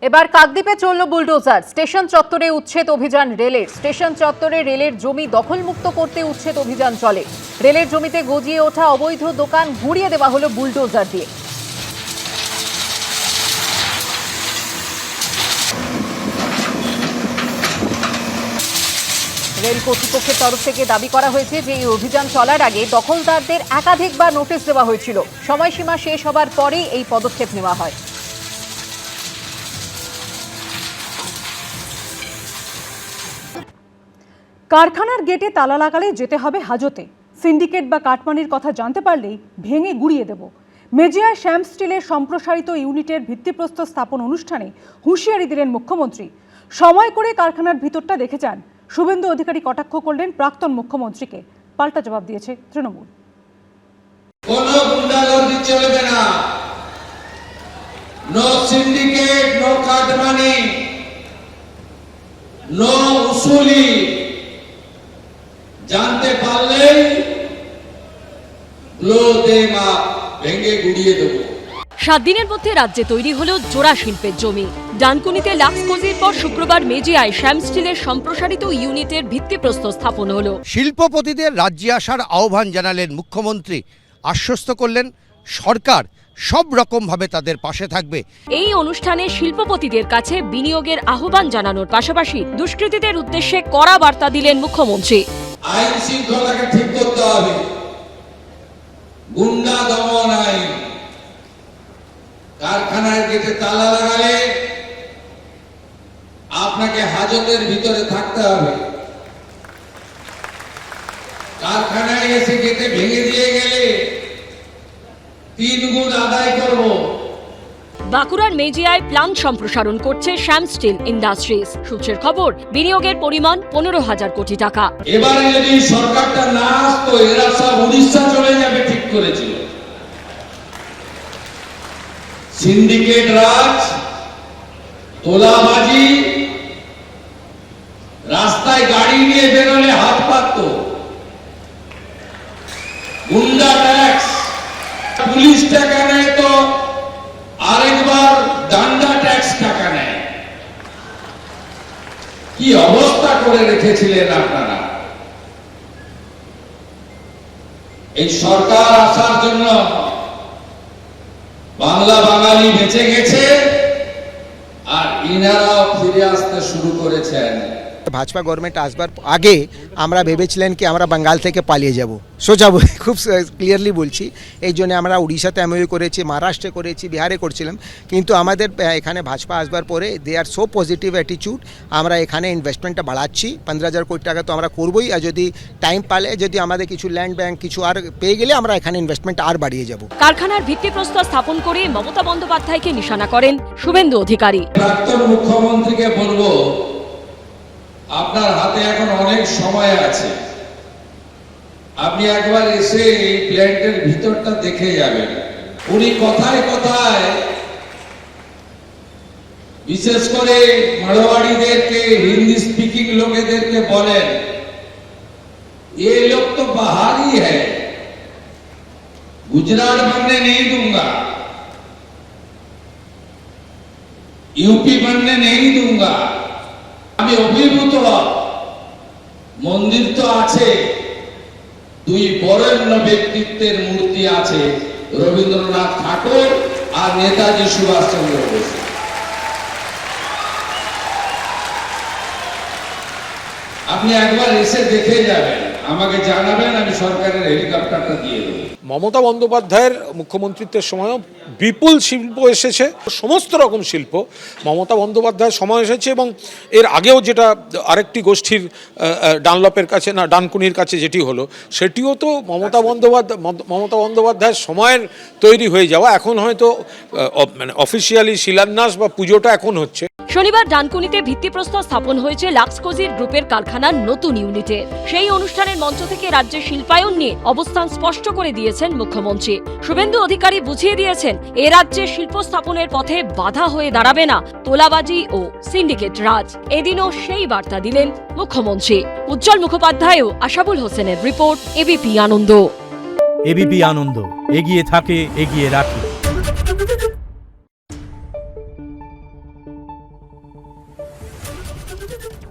এবার কাকদ্বীপে চলল bulldozer. Station চত্বরে উচ্ছেদ অভিযান রেলের। স্টেশন চত্বরে রেলের জমি দখলমুক্ত করতে উচ্ছেদ অভিযান চলে। রেলের জমিতে গজিয়ে ওঠা অবৈধ দোকান ঘুরিয়ে দেওয়া হলো বুলডোজার দিয়ে। রেল কর্তৃপক্ষের তরফ থেকে দাবি করা হয়েছে যে এই অভিযান চলার আগে দখলদারদের একাধিকবার নোটিশ দেওয়া হয়েছিল। সময়সীমা শেষ হবার পরেই এই পদক্ষেপ নেওয়া হয়। কারখানার গেটে তালা লাগালে যেতে হবে হাজতে। সিন্ডিকেট বা কাটমানির কথা জানতে পারলেই ভেঙে গুড়িয়ে দেব। মেজিয়ায় শ্যাম স্টিলের সম্প্রসারিত ইউনিটের ভিত্তিপ্রস্তর স্থাপন অনুষ্ঠানে হুঁশিয়ারি দিলেন মুখ্যমন্ত্রী। সময় করে কারখানার ভিতরটা দেখে যান। শুভেন্দু অধিকারী কটাক্ষ করলেন প্রাক্তন মুখ্যমন্ত্রীকে। পাল্টা জবাব দিয়েছে তৃণমূল। কোনো গুন্ডাগর্দি চলবে না। No syndicate, no cut money, no উসুলি। জানতে পারলেই ভেঙে গুড়িয়ে দেব। 7 দিনের মধ্যে রাজ্যে তৈরি হলো জোড়া শিল্পের জমি। ডানকুনিতে লাক্সকোজির পর শুক্রবার মেজিয়ায় শ্যাম স্টিলের সম্প্রসারিত ইউনিটের ভিত্তিপ্রস্তর স্থাপন হলো। শিল্পপতিদের রাজ্যে আসার আহ্বান জানালেন মুখ্যমন্ত্রী। আশ্বস্ত করলেন সরকার সব রকমভাবে তাদের পাশে থাকবে। এই অনুষ্ঠানে শিল্পপতিদের কাছে বিনিয়োগের আহ্বান জানানোর পাশাপাশি দুষ্কৃতীদের উদ্দেশ্যে কড়া বার্তা দিলেন মুখ্যমন্ত্রী। আইন শৃঙ্খলাকে ঠিক করতে হবে। গুন্ডা দমন আইন। কারখানার গেটে তালা লাগালে আপনাকে হাজতের ভিতরে থাকতে হবে। কারখানায় এসে গেটে ভেঙে দিয়ে গেলে 3 গুণ আদায় করব। বাঁকুড়ার মেজিয়ায় প্লান্ট সম্প্রসারণ করছে শ্যাম স্টিল ইন্ডাস্ট্রিজ। সূত্রের খবর, বিনিয়োগের পরিমাণ 15,000 কোটি টাকা। এবারে যদি সরকারটা না আসতো এরা সব উড়িষ্যা চলে যাবে ঠিক করেছিল। সিন্ডিকেট রাজ, তোলাবাজি, রাস্তায় গাড়ি নিয়ে বেরোলে হাত পাততো, গুন্ডা ট্যাক্স, পুলিশ টাকা নেয় তো আরেকবার ডান্ডা ট্যাক্স টাকা নেয়। কি অবস্থা করে রেখেছিলেন আপনারা। এই সরকার আসার জন্য বাংলা বাঙালি বেঁচে গেছে আর ইনারাও ফিরে আসতে শুরু করেছেন। ভাজপা গভর্নমেন্ট আসবার আগে আমরা ভেবেছিলেন কি আমরা বাঙ্গাল থেকে পালিয়ে যাব, সোজা খুব ক্লিয়ারলি বলছি। এই জন্য আমরা উড়িষ্যাতে এমওইউ করেছি, মহারাষ্ট্রে করেছি, বিহারে করছিলাম। কিন্তু আমাদের এখানে ভাজপা আসবার পরে দে আর সো পজিটিভ অ্যাটিটিউড। আমরা এখানে ইনভেস্টমেন্টটা বাড়াচ্ছি। 15,000 কোটি টাকা তো আমরা করবোই। আর যদি টাইম পালে, যদি আমাদের কিছু ল্যান্ড ব্যাংক কিছু আর পেয়ে গেলে আমরা এখানে ইনভেস্টমেন্ট আর বাড়িয়ে যাব। কারখানার ভিত্তিপ্রস্তর স্থাপন করে মমতা বন্দ্যোপাধ্যায়কে নিশানা করেন শুভেন্দু অধিকারী। প্রাক্তন মুখ্যমন্ত্রীকে বলবো, আপনার হাতে এখন অনেক সময় আছে। আপনি একবার এসে এই প্ল্যান্টের ভিতরটা দেখে যাবেন। উনি কথায় কথায় বিশেষ করে মারোয়াড়িদেরকে, হিন্দি স্পিকিং লোকেদেরকে বলেন, ये लोग तो बाहरी है, गुजरात बनने नहीं दूंगा, यूपी बनने नहीं दूंगा। আমি অভিভূত। মন্দির তো আছে, 2 বরেণ্য ব্যক্তিত্বের মূর্তি আছে, রবীন্দ্রনাথ ঠাকুর আর নেতাজি সুভাষচন্দ্র বোস। আপনি একবার এসে দেখে যাবেন, আমাকে জানাবেন, আমি সরকারের হেলিকপ্টারটা দিয়ে দেবো। মমতা বন্দ্যোপাধ্যায়ের মুখ্যমন্ত্রিত্বের সময়ও বিপুল শিল্প এসেছে, সমস্ত রকম শিল্প মমতা বন্দ্যোপাধ্যায়ের সময় এসেছে। এবং এর আগেও যেটা আরেকটি গোষ্ঠীর ডানলপের কাছে না ডানকুনির কাছে যেটি হলো, সেটিও তো মমতা বন্দ্যোপাধ্যায়ের সময়ের তৈরি হয়ে যাওয়া। এখন হয়তো মানে অফিসিয়ালি শিলান্যাস বা পুজোটা এখন হচ্ছে। শনিবার ডানকুনিতে ভিত্তিপ্রস্তর স্থাপন হয়েছে লাক্সকোজির গ্রুপের কারখানার নতুন ইউনিটে। সেই অনুষ্ঠানের মঞ্চ থেকে রাজ্যের শিল্পায়ন নিয়ে অবস্থান স্পষ্ট করে দিয়েছেন মুখ্যমন্ত্রী। শুভেন্দু অধিকারী বুঝিয়ে দিয়েছেন, এ রাজ্যে শিল্প স্থাপনের পথে বাধা হয়ে দাঁড়াবে না তোলাবাজি ও সিন্ডিকেট রাজ। এদিনও সেই বার্তা দিলেন মুখ্যমন্ত্রী। উজ্জ্বল মুখোপাধ্যায় ও আশাবুল হোসেনের রিপোর্ট, এবিপি আনন্দ। এবিপি আনন্দ, এগিয়ে থাকে, এগিয়ে রাখে। নিউজ।